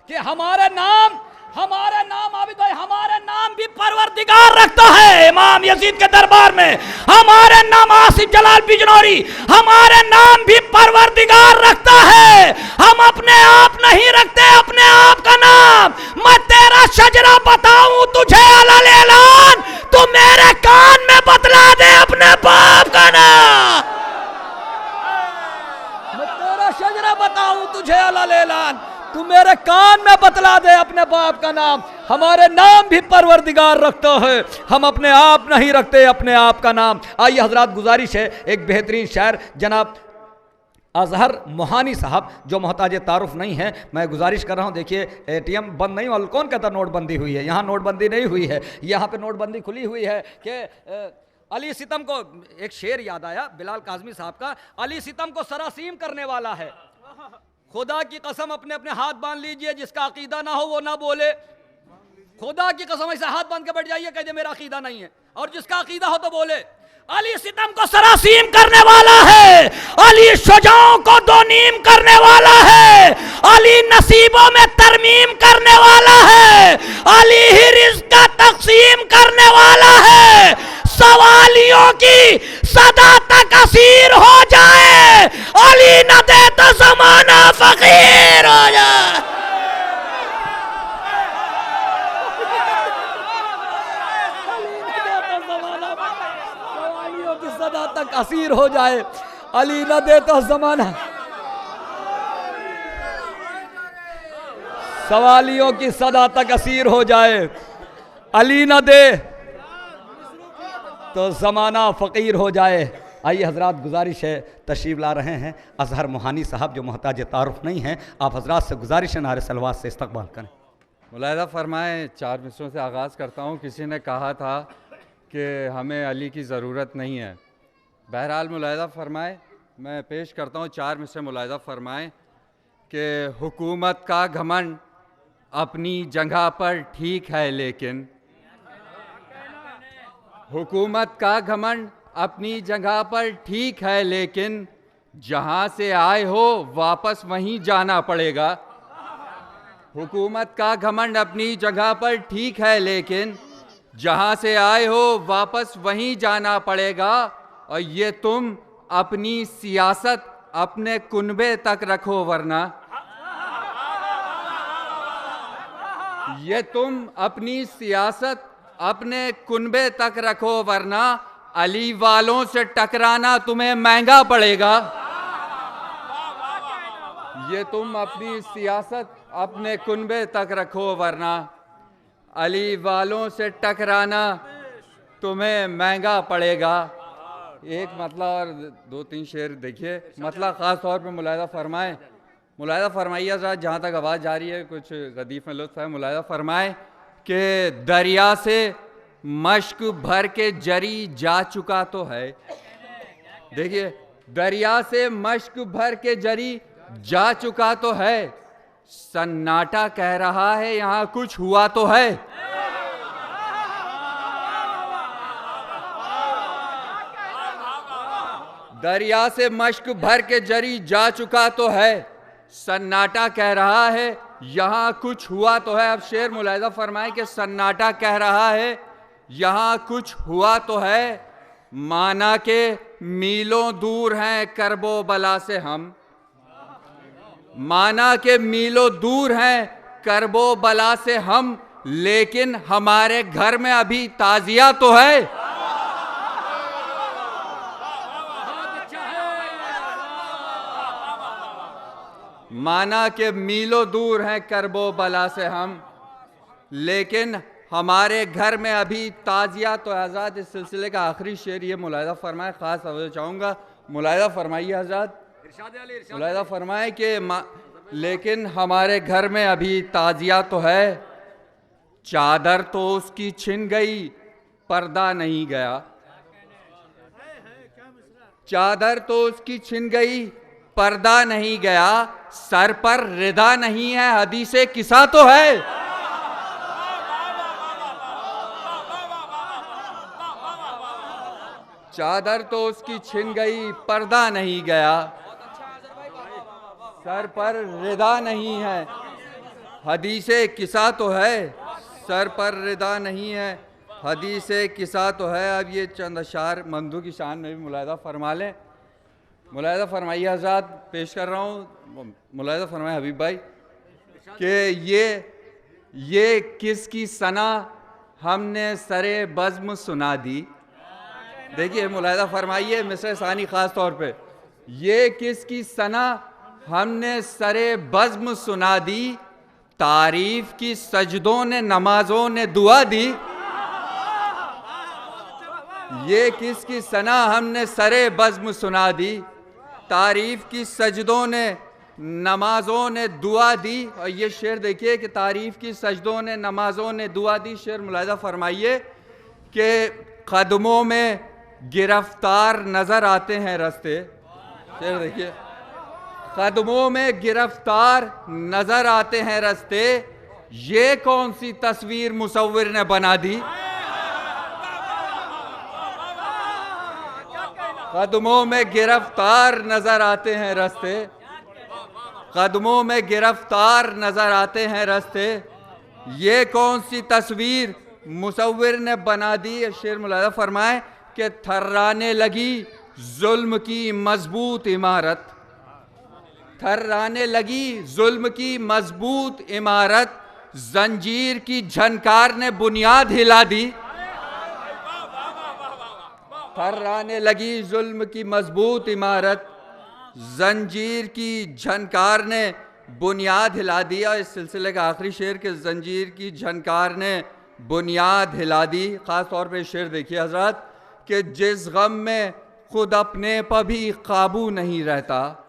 कि हमारे नाम आबिद भाई, हमारे नाम भी परवरदिगार रखता है। इमाम यजीद के दरबार में हमारे नाम आसिफ जलाल बिजनौरी, हमारे नाम भी परवरदिगार रखता है। हम अपने आप नहीं रखते अपने आप का नाम। मैं तेरा शजरा बताऊं तुझे अलल ऐलान, तू मेरे कान में बतला दे अपने बाप का नाम। मैं तेरा शजरा बताऊं तुझे अलल ऐलान, तू मेरे कान में बतला दे अपने बाप का नाम। हमारे नाम भी परवरदिगार रखता है, हम अपने आप नहीं रखते अपने आप का नाम। आइए हजरात, गुजारिश है, एक बेहतरीन शायर जनाब अजहर मोहानी साहब जो मोहताज तारुफ नहीं है, मैं गुजारिश कर रहा हूँ। देखिए ATM बंद नहीं हुआ, कौन कहता नोटबंदी हुई है? यहाँ नोटबंदी नहीं हुई है, यहाँ पे नोटबंदी खुली हुई है। कि अली सितम को, एक शेर याद आया बिलाल काज़मी साहब का, अली सितम को सरासीम करने वाला है। खुदा की कसम अपने अपने हाथ बांध लीजिए, जिसका अकीदा ना हो वो ना बोले। खुदा की कसम ऐसे हाथ बांध के बैठ जाइए, कह दे मेरा अकीदा नहीं है, और जिसका अकीदा हो तो बोले। अली सितम को सरासीम करने वाला है, अली शुजाओं को दो नीम करने वाला है, अली नसीबों में तरमीम करने वाला है, अली ही रिज़्क़ का तक़सीम करने वाला है। सवालियों की सदा तक असीर हो जाए, अली न दे तो ज़माना फ़कीर हो जाए। सवालियों की सदा तक असीर हो जाए, अली न दे तो ज़माना, सवालियों की सदा तक असीर हो जाए, अली न दे तो ज़माना फ़कीर हो जाए। आइए हजरात, गुजारिश है, तशरीफ़ ला रहे हैं अजहर मोहानी साहब जो मोहताज तारुफ नहीं हैं। आप हजरात से गुजारिश है नारे सलवात से इस्तकबाल करें। मुलाहिज़ा फरमाएँ, 4 मिसरों से आगाज़ करता हूँ। किसी ने कहा था कि हमें अली की ज़रूरत नहीं है। बहरहाल मुलाहिज़ा फरमाएँ, मैं पेश करता हूँ 4 मिसरे। मुलाहिज़ा फरमाएँ कि हुकूमत का घमंड अपनी जगह पर ठीक है, लेकिन हुकूमत का घमंड अपनी जगह पर ठीक है, लेकिन जहाँ से आए हो वापस वहीं जाना पड़ेगा। हुकूमत का घमंड अपनी जगह पर ठीक है, लेकिन जहाँ से आए हो वापस वहीं जाना पड़ेगा। और ये तुम अपनी सियासत अपने कुनबे तक रखो, वरना ये तुम अपनी सियासत अपने कुनबे तक रखो, वरना अली वालों से टकराना तुम्हें महंगा पड़ेगा। ये तुम अपनी सियासत अपने कुनबे तक रखो, वरना अली वालों से टकराना तुम्हें महंगा पड़ेगा। एक मतलब और 2-3 शेर देखिए, मतलब ख़ास तौर पे मुलाहिज़ा फरमाएँ। मुलाहिज़ा फरमाइए ज़रा, जहाँ तक आवाज़ जा रही है, कुछ गदीफ में लुत्फ़ है। मुलाहिज़ा फरमाएँ कि दरिया से मश्क भर के जरी जा चुका तो है। देखिए, दरिया से मश्क भर के जरी जा चुका तो है, सन्नाटा कह रहा है यहाँ कुछ हुआ तो है। दरिया से मश्क भर के जरी जा चुका तो है, सन्नाटा कह रहा है यहाँ कुछ हुआ तो है। अब शेर मुलाहिज़ा फरमाए कि सन्नाटा कह रहा है यहाँ कुछ हुआ तो है। माना के मीलों दूर हैं करबो बला से हम, माना के मीलों दूर हैं करबो बला से हम, लेकिन हमारे घर में अभी ताजिया तो है। माना के मीलों दूर हैं करबो बला से हम, लेकिन हमारे घर में अभी ताजिया तो है। आज़ाद, इस सिलसिले का आखिरी शेर ये मुलाहिज़ा फरमाए, ख़ास तवज्जो चाहूँगा। मुलाहिज़ा फरमाइए आज़ाद, मुलाहिज़ा फरमाए कि लेकिन हमारे घर में अभी ताजिया तो है। चादर तो उसकी छिन गई पर्दा नहीं गया, चादर तो उसकी छिन गई पर्दा नहीं गया, सर पर रिदा नहीं है हदीसे किसा तो है। चादर तो उसकी छिन गई पर्दा नहीं गया, सर पर रिदा नहीं है हदीसे किसा तो है, सर पर रिदा नहीं है। हदीसे किसा तो है। अब ये चंद अशार मंदू की शान में भी मुलाहिज़ा फरमा लें। मुलाहिज़ा फरमाइए हज़रात, पेश कर रहा हूँ। मुलाहिज़ा फरमाए हबीब भाई कि ये किसकी सना हमने सरे बज़्म सुना दी। देखिए मुलाहिज़ा फरमाइए मिसरे सानी ख़ास तौर पे, ये किसकी सना हमने सरे बज़्म सुना दी, तारीफ़ की सजदों ने नमाज़ों ने दुआ दी। ये किसकी सना हमने सरे बज़्म सुना दी, तारीफ़ की सजदों ने नमाज़ों ने दुआ दी। और ये शेर देखिए कि तारीफ़ की सजदों ने नमाज़ों ने दुआ दी। शेर मुलाहिज़ा फरमाइए कि कदमों में गिरफ्तार नज़र आते हैं रस्ते। शेर देखिए, कदमों में गिरफ्तार नज़र आते हैं रस्ते, ये कौन सी तस्वीर मुसव्विर ने बना दी। कदमों में गिरफ्तार नज़र आते हैं रस्ते, कदमों में गिरफ्तार नज़र आते हैं रस्ते, ये कौन सी तस्वीर मुसव्विर ने बना दी। शेर मुलाहिज़ा फरमाए कि थर्राने लगी जुल्म की मजबूत इमारत, थर्राने लगी जुल्म की मजबूत इमारत, जंजीर की झनकार ने बुनियाद हिला दी। थर्राने लगी जुल्म की मजबूत इमारत, जंजीर की झनकार ने बुनियाद हिला दिया। इस सिलसिले का आखिरी शेर कि जंजीर की झनकार ने बुनियाद हिला दी। ख़ास तौर पे शेर देखिए हज़रात कि जिस गम में खुद अपने पर भी काबू नहीं रहता।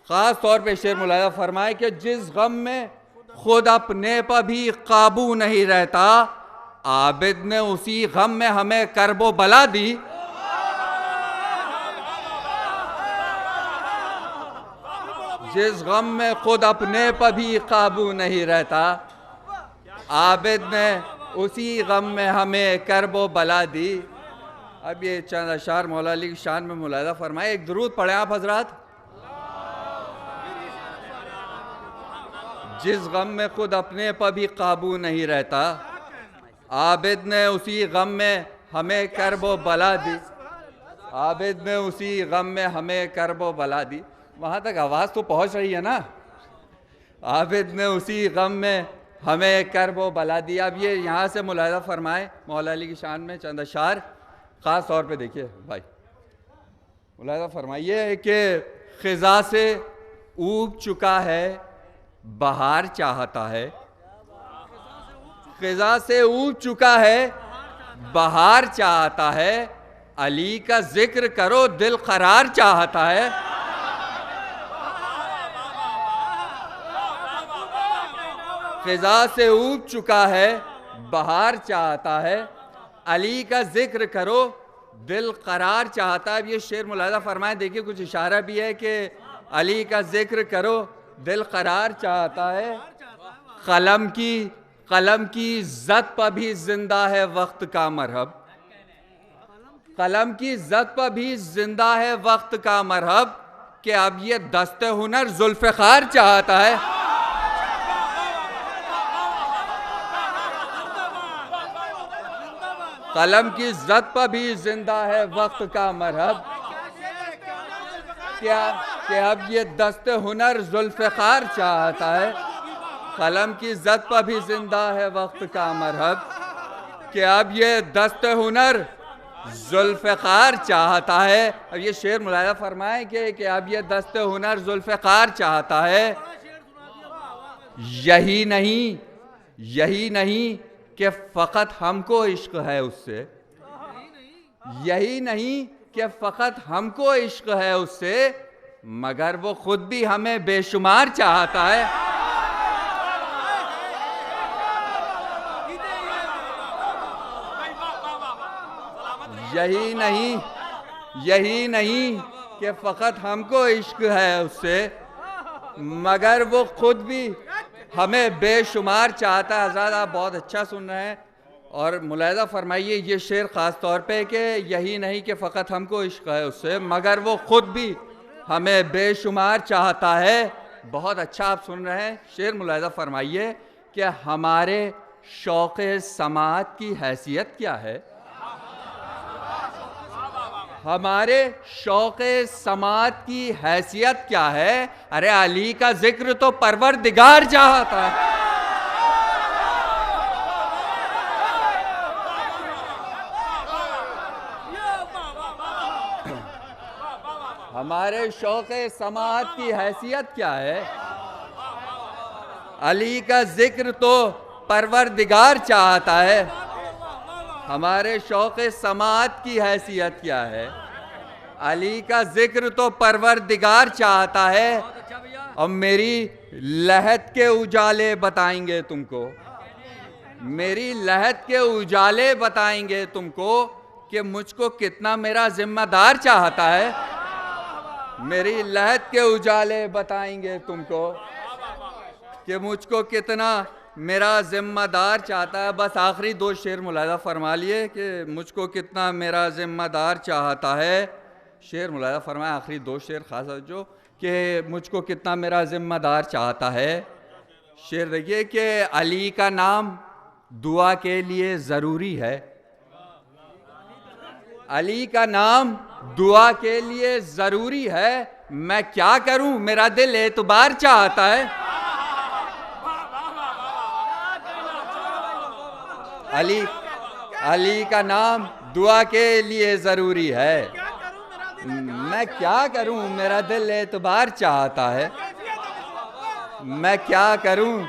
ख़ास तौर पे शेर मुलाहिज़ा फरमाए कि जिस गम में खुद अपने पर भी काबू नहीं रहता, आबिद ने उसी गम में हमें करबो बला दी। जिस गम में खुद अपने पर भी काबू नहीं रहता, आबिद ने उसी गम में हमें करबो बला दी। अब ये चंद अशार मौला अली की शान में मुलाहिज़ा फरमाए। एक दुरूद पढ़े आप हजरात। जिस गम में खुद अपने पर भी काबू नहीं रहता, आबिद ने उसी गम में हमें करबो बला दी। आबिद ने उसी गम में हमें करबो बला दी। वहाँ तक आवाज़ तो पहुँच रही है ना। आबिद ने उसी गम में हमें करबो बला दी। अब ये यहाँ से मुलाहिज़ा फरमाए मौला अली की शान में चंद अशार। ख़ास तौर पे देखिए भाई, मुलाहिज़ा फरमाइए कि ख़िज़ा से ऊब चुका है बहार चाहता है। ख़िज़ा से ऊब चुका है बहार चाहता है, अली का जिक्र करो दिल करार चाहता है। ख़िज़ा से ऊब चुका है बहार चाहता है, अली का जिक्र करो दिल करार चाहता है। अब ये शेर मुलाहिज़ा फरमाए, देखिए कुछ इशारा भी है कि अली का जिक्र करो दिल करार चाहता है। कलम की इज्जत पर भी जिंदा है वक्त का मरहब, कलम की इज्जत पर भी जिंदा है वक्त का मरहब, कि अब ये दस्ते हुनर जुल्फ़िकार चाहता है। कलम की इज्जत पर भी जिंदा है वक्त का मरहब, क्या कि अब ये दस्ते हुनर जुल्फ़िकार चाहता है। कलम की इज्जत पर भी जिंदा है वक्त का मरहब, कि अब ये दस्ते हुनर जुल्फ़िकार चाहता है। अब ये शेर मुलाहिज़ा फरमाए कि अब ये दस्ते हुनर जुल्फ़िकार चाहता है। यही नहीं कि फ़कत हमको इश्क है उससे, यही नहीं कि फ़कत हमको इश्क है उससे, मगर वो खुद भी हमें बेशुमार चाहता है। यही नहीं कि फ़कत हमको इश्क है उससे, मगर वो खुद भी हमें बेशुमार चाहता है। हज़रात आप बहुत अच्छा सुन रहे हैं और मुलाहिज़ा फरमाइए ये शेर ख़ास तौर पे कि यही नहीं कि फ़कत हमको इश्क है उससे, मगर वो खुद भी हमें बेशुमार चाहता है। बहुत अच्छा आप सुन रहे हैं। शेर मुलाहिज़ा फरमाइए कि हमारे शौक़ समाअत की हैसियत क्या है। हमारे शौक़ समाअत की हैसियत क्या है। अरे अली का जिक्र तो परवरदिगार चाहता है। हमारे शौक़ समाअत की हैसियत क्या है। अली का जिक्र तो परवरदिगार चाहता है। हमारे शौक़ समाअत की हैसियत क्या है। अली का जिक्र तो परवरदिगार चाहता है। और मेरी लहद के उजाले बताएंगे तुमको, मेरी लहद के उजाले बताएंगे तुमको कि मुझको कितना मेरा जिम्मेदार चाहता है। मेरी लहद के उजाले बताएंगे तुमको कि मुझको कितना मेरा ज़िम्मेदार चाहता है। बस आखिरी दो शेर मुलाहिज़ा फरमा लिए कि मुझको कितना मेरा ज़िम्मेदार चाहता है। शेर मुलाहिज़ा फरमाया, आखिरी दो शेर खास जो कि मुझको कितना मेरा ज़िम्मेदार चाहता है। शेर देखिए कि अली का नाम दुआ के लिए ज़रूरी है। अली का नाम दुआ के लिए ज़रूरी है। मैं क्या करूं, मेरा दिल एतबार चाहता है। अली का नाम दुआ के लिए ज़रूरी है। मैं क्या करूं, मेरा दिल एतबार चाहता है। मैं क्या करूं,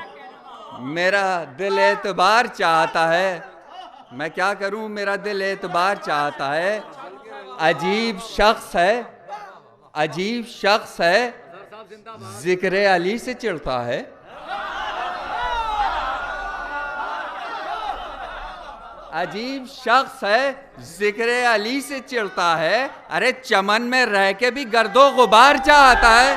मेरा दिल एतबार चाहता है। मैं क्या करूं, मेरा दिल एतबार चाहता है। अजीब शख्स है, अजीब शख्स है, जिक्र अली से चिढ़ता है। अजीब शख्स है, जिक्र अली से चिढ़ता है। अरे चमन में रह के भी गर्दो गुबार चाहता है।